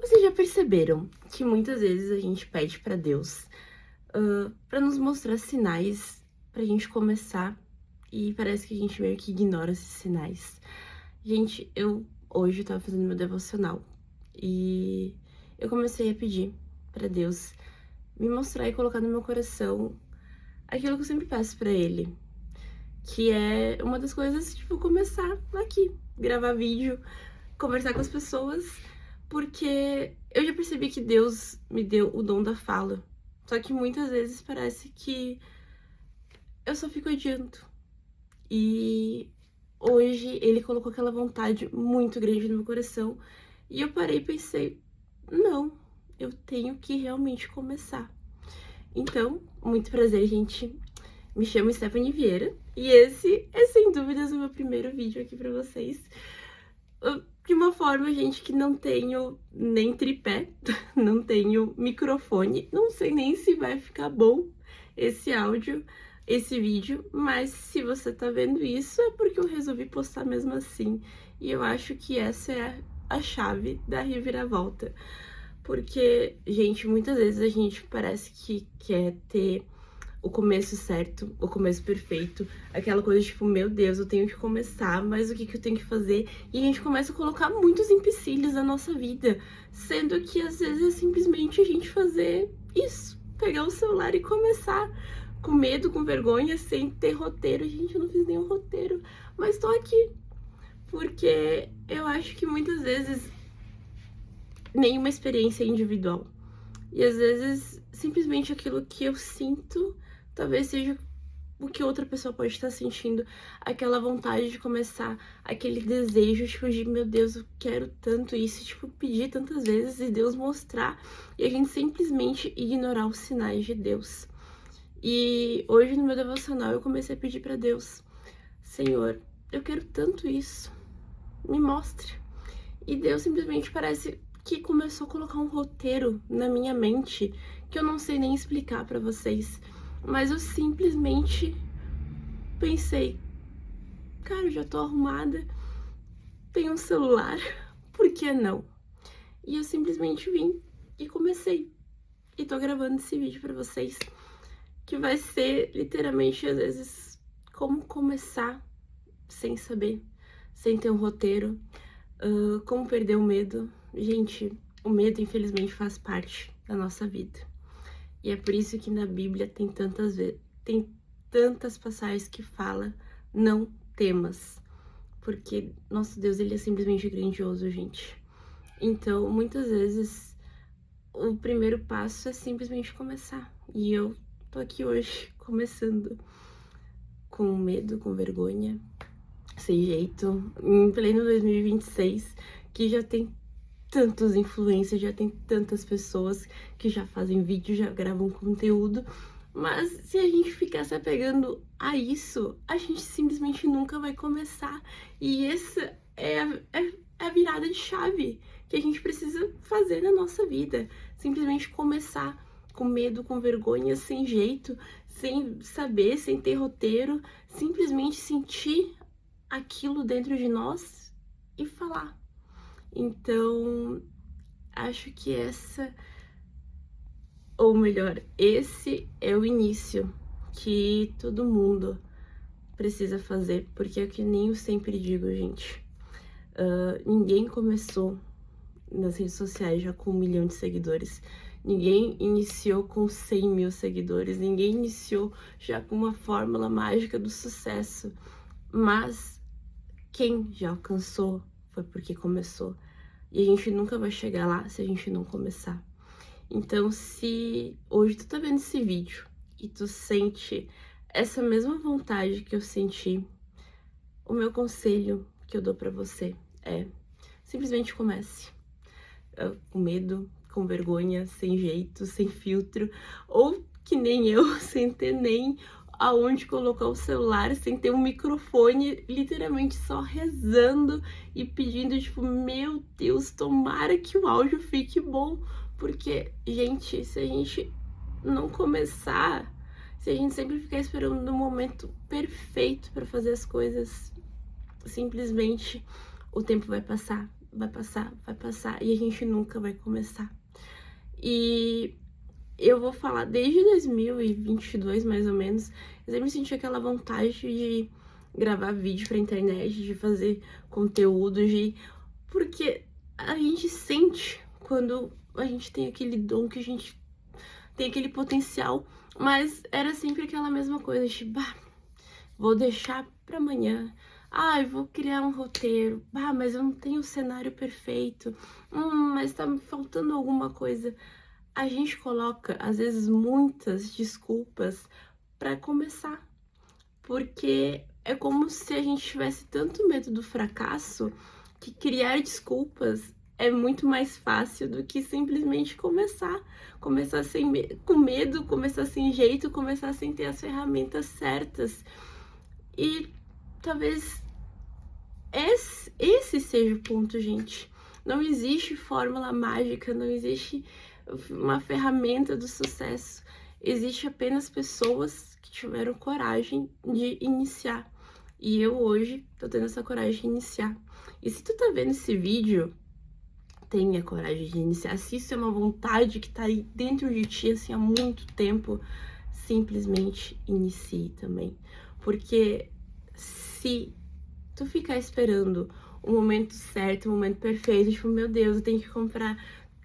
Vocês já perceberam que muitas vezes a gente pede pra Deus pra nos mostrar sinais pra gente começar e parece que a gente meio que ignora esses sinais. Gente, eu hoje tava fazendo meu devocional e eu comecei a pedir pra Deus me mostrar e colocar no meu coração aquilo que eu sempre peço pra Ele, que é uma das coisas, tipo, começar aqui, gravar vídeo, conversar com as pessoas, porque eu já percebi que Deus me deu o dom da fala. Só que muitas vezes parece que eu só fico adiando. E hoje ele colocou aquela vontade muito grande no meu coração. E eu parei e pensei, não, eu tenho que realmente começar. Então, muito prazer, gente. Me chamo Stephanie Vieira e esse é sem dúvidas o meu primeiro vídeo aqui pra vocês. De uma forma, gente, que não tenho nem tripé, não tenho microfone, não sei nem se vai ficar bom esse áudio, esse vídeo, mas se você tá vendo isso é porque eu resolvi postar mesmo assim. E eu acho que essa é a chave da reviravolta. Porque, gente, muitas vezes a gente parece que quer ter o começo certo, o começo perfeito, aquela coisa tipo, meu Deus, eu tenho que começar, mas o que eu tenho que fazer? E a gente começa a colocar muitos empecilhos na nossa vida, sendo que às vezes é simplesmente a gente fazer isso, pegar o celular e começar, com medo, com vergonha, sem ter roteiro. Gente, eu não fiz nenhum roteiro, mas tô aqui, porque eu acho que muitas vezes nenhuma experiência é individual. E às vezes, simplesmente aquilo que eu sinto, talvez seja o que outra pessoa pode estar sentindo. Aquela vontade de começar, aquele desejo, tipo, de meu Deus, eu quero tanto isso, tipo, pedir tantas vezes e Deus mostrar. E a gente simplesmente ignorar os sinais de Deus. E hoje no meu devocional eu comecei a pedir pra Deus, Senhor, eu quero tanto isso, me mostre. E Deus simplesmente parece que começou a colocar um roteiro na minha mente que eu não sei nem explicar pra vocês. Mas eu simplesmente pensei, cara, eu já tô arrumada, tenho um celular, por que não? E eu simplesmente vim e comecei. E tô gravando esse vídeo pra vocês, que vai ser literalmente, às vezes, como começar sem saber, sem ter um roteiro. Como perder o medo. Gente, o medo infelizmente faz parte da nossa vida. E é por isso que na Bíblia tem tantas passagens que fala não temas, porque nosso Deus, ele é simplesmente grandioso, gente. Então, muitas vezes o primeiro passo é simplesmente começar. E eu tô aqui hoje começando com medo, com vergonha, sem jeito, em pleno 2026, que já tem tantos influencers, já tem tantas pessoas que já fazem vídeo, já gravam conteúdo, mas se a gente ficar se apegando a isso, a gente simplesmente nunca vai começar. E essa é a virada de chave que a gente precisa fazer na nossa vida. Simplesmente começar com medo, com vergonha, sem jeito, sem saber, sem ter roteiro, simplesmente sentir aquilo dentro de nós e falar. Então, acho que ou melhor, esse é o início que todo mundo precisa fazer, porque é o que nem eu sempre digo, gente. Ninguém começou nas redes sociais já com 1 milhão de seguidores. Ninguém iniciou com 100 mil seguidores. Ninguém iniciou já com uma fórmula mágica do sucesso. Mas quem já alcançou foi porque começou. E a gente nunca vai chegar lá se a gente não começar. Então, se hoje tu tá vendo esse vídeo e tu sente essa mesma vontade que eu senti, o meu conselho que eu dou pra você é simplesmente comece. Com medo, com vergonha, sem jeito, sem filtro, ou que nem eu, sem ter nem aonde colocar o celular, sem ter um microfone, literalmente só rezando e pedindo, tipo, meu Deus, tomara que o áudio fique bom, porque, gente, se a gente não começar, se a gente sempre ficar esperando no momento perfeito para fazer as coisas, simplesmente o tempo vai passar vai passar e a gente nunca vai começar. E eu vou falar, desde 2022, mais ou menos, eu sempre senti aquela vontade de gravar vídeo pra internet, de fazer conteúdo, porque a gente sente quando a gente tem aquele dom, que a gente tem aquele potencial, mas era sempre aquela mesma coisa, tipo, vou deixar pra amanhã. Ai, vou criar um roteiro. Mas eu não tenho o cenário perfeito. Mas tá me faltando alguma coisa. A gente coloca, às vezes, muitas desculpas pra começar. Porque é como se a gente tivesse tanto medo do fracasso que criar desculpas é muito mais fácil do que simplesmente começar. Começar com medo, começar sem jeito, começar sem ter as ferramentas certas. E talvez esse seja o ponto, gente. Não existe fórmula mágica, não existe uma ferramenta do sucesso. Existe apenas pessoas que tiveram coragem de iniciar. E eu hoje tô tendo essa coragem de iniciar. E se tu tá vendo esse vídeo, tenha coragem de iniciar. Se isso é uma vontade que tá aí dentro de ti, assim, há muito tempo, simplesmente inicie também. Porque se tu ficar esperando o momento certo, o momento perfeito, tipo, meu Deus, eu tenho que comprar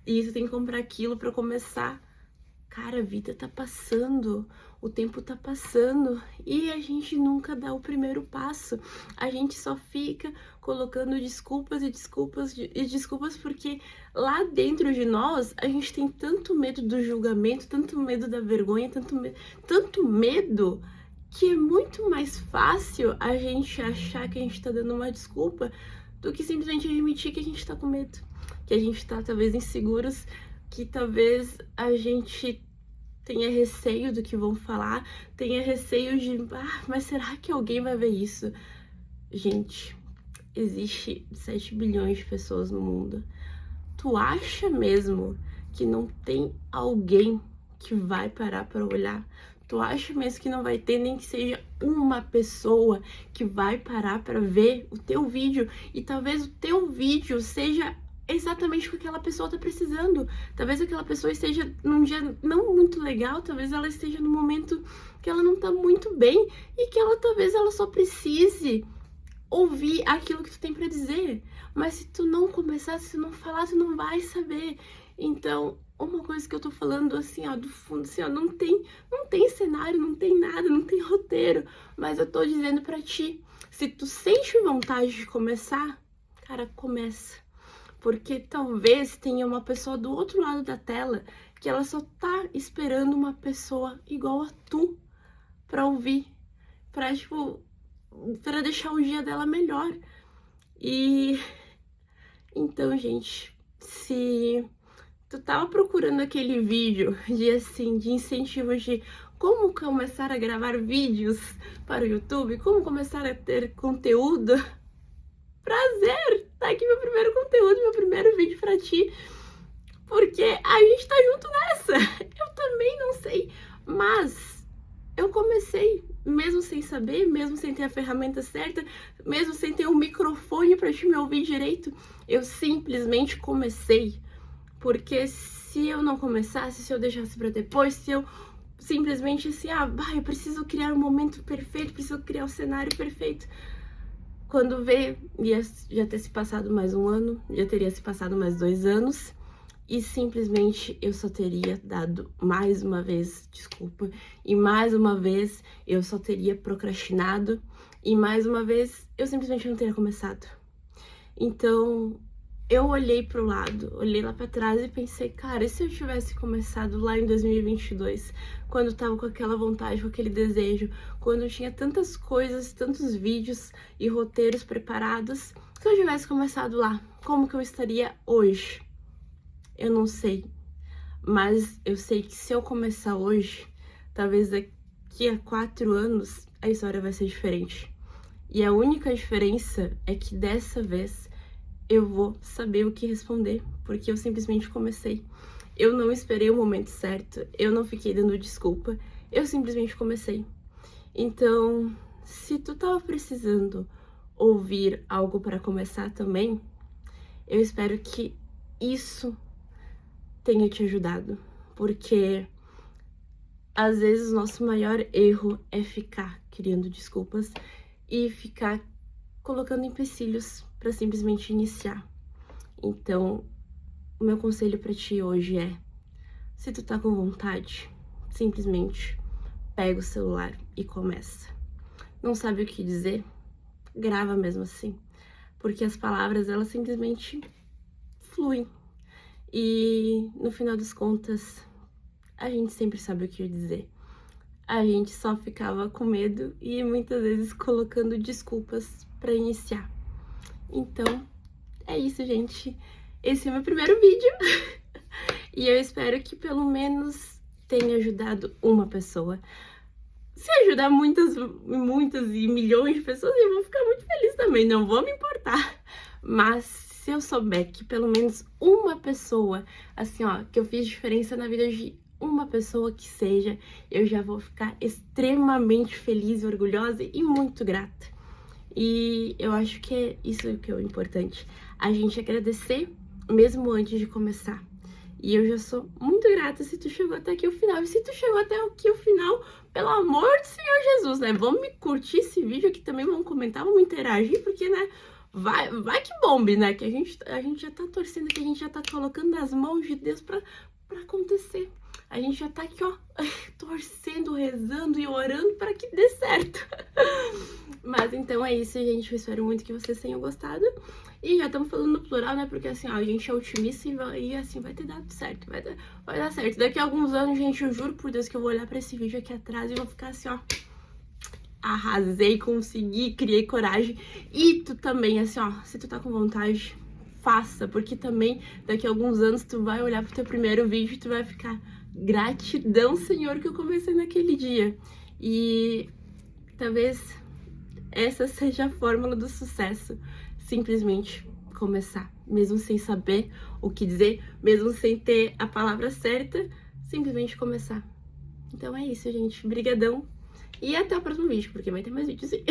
isso, eu tenho que comprar aquilo pra começar. Cara, a vida tá passando, o tempo tá passando e a gente nunca dá o primeiro passo. A gente só fica colocando desculpas e desculpas e desculpas porque lá dentro de nós a gente tem tanto medo do julgamento, tanto medo da vergonha, tanto medo que é muito mais fácil a gente achar que a gente tá dando uma desculpa do que simplesmente admitir que a gente tá com medo, que a gente tá talvez inseguros, que talvez a gente tenha receio do que vão falar, tenha receio de, mas será que alguém vai ver isso? Gente, existe 7 bilhões de pessoas no mundo. Tu acha mesmo que não tem alguém que vai parar para olhar? Tu acha mesmo que não vai ter nem que seja uma pessoa que vai parar para ver o teu vídeo? E talvez o teu vídeo seja exatamente o que aquela pessoa tá precisando. Talvez aquela pessoa esteja num dia não muito legal, talvez ela esteja num momento que ela não tá muito bem e que talvez ela só precise ouvir aquilo que tu tem para dizer. Mas se tu não começar, se tu não falar, tu não vai saber. Então, uma coisa que eu tô falando assim, ó, do fundo, assim, ó, não tem cenário, não tem nada, não tem roteiro, mas eu tô dizendo pra ti, se tu sente vontade de começar, cara, começa. Porque talvez tenha uma pessoa do outro lado da tela que ela só tá esperando uma pessoa igual a tu pra ouvir, pra, tipo, pra deixar o dia dela melhor. E então, gente, se tu tava procurando aquele vídeo de incentivos de como começar a gravar vídeos para o YouTube, como começar a ter conteúdo, prazer, tá aqui meu primeiro conteúdo, meu primeiro vídeo pra ti, porque a gente tá junto nessa. Eu também não sei, mas eu comecei, mesmo sem saber, mesmo sem ter a ferramenta certa, mesmo sem ter um microfone pra te me ouvir direito, eu simplesmente comecei. Porque se eu não começasse, se eu deixasse pra depois, se eu simplesmente assim, eu preciso criar um momento perfeito, preciso criar o cenário perfeito. Quando veio, ia já ter se passado mais um ano, já teria se passado mais 2 anos, e simplesmente eu só teria dado mais uma vez desculpa, e mais uma vez eu só teria procrastinado, e mais uma vez eu simplesmente não teria começado. Então, eu olhei pro lado, olhei lá pra trás e pensei, cara, e se eu tivesse começado lá em 2022, quando eu tava com aquela vontade, com aquele desejo, quando eu tinha tantas coisas, tantos vídeos e roteiros preparados, se eu tivesse começado lá, como que eu estaria hoje? Eu não sei, mas eu sei que se eu começar hoje, talvez daqui a 4 anos, a história vai ser diferente. E a única diferença é que dessa vez eu vou saber o que responder, porque eu simplesmente comecei. Eu não esperei o momento certo, eu não fiquei dando desculpa, eu simplesmente comecei. Então, se tu tava precisando ouvir algo para começar também, Eu espero que isso tenha te ajudado, porque às vezes o nosso maior erro é ficar criando desculpas e ficar colocando empecilhos para simplesmente iniciar. Então, o meu conselho para ti hoje é: se tu tá com vontade, simplesmente pega o celular e começa. Não sabe o que dizer? Grava mesmo assim, porque as palavras, elas simplesmente fluem. E no final das contas, a gente sempre sabe o que dizer. A gente só ficava com medo e muitas vezes colocando desculpas para iniciar. Então, é isso, gente. Esse é o meu primeiro vídeo. E eu espero que pelo menos tenha ajudado uma pessoa. Se ajudar muitas e milhões de pessoas, eu vou ficar muito feliz também, não vou me importar. Mas se eu souber que pelo menos uma pessoa, assim, ó, que eu fiz diferença na vida de uma pessoa que seja, eu já vou ficar extremamente feliz, orgulhosa e muito grata. E eu acho que é isso que é o importante, a gente agradecer mesmo antes de começar. E eu já sou muito grata se tu chegou até aqui o final. E se tu chegou até aqui o final, pelo amor do Senhor Jesus, né? Vamos me curtir esse vídeo aqui também, vamos comentar, vamos interagir, porque, né, vai que bombe, né? Que a gente já tá torcendo, que a gente já tá colocando nas mãos de Deus pra acontecer. A gente já tá aqui, ó, torcendo, rezando e orando para que dê certo. Mas então é isso, gente. Eu espero muito que vocês tenham gostado. E já estamos falando no plural, né? Porque assim, ó, a gente é otimista e assim vai ter dado certo. Vai dar certo. Daqui a alguns anos, gente, eu juro por Deus que eu vou olhar pra esse vídeo aqui atrás e vou ficar assim, ó. Arrasei, consegui, criei coragem. E tu também, assim, ó, se tu tá com vontade, faça. Porque também daqui a alguns anos tu vai olhar pro teu primeiro vídeo e tu vai ficar: gratidão, Senhor, que eu comecei naquele dia. E talvez essa seja a fórmula do sucesso. Simplesmente começar, mesmo sem saber o que dizer, mesmo sem ter a palavra certa, simplesmente começar. Então é isso, gente. Brigadão. E até o próximo vídeo, porque vai ter mais vídeos sim.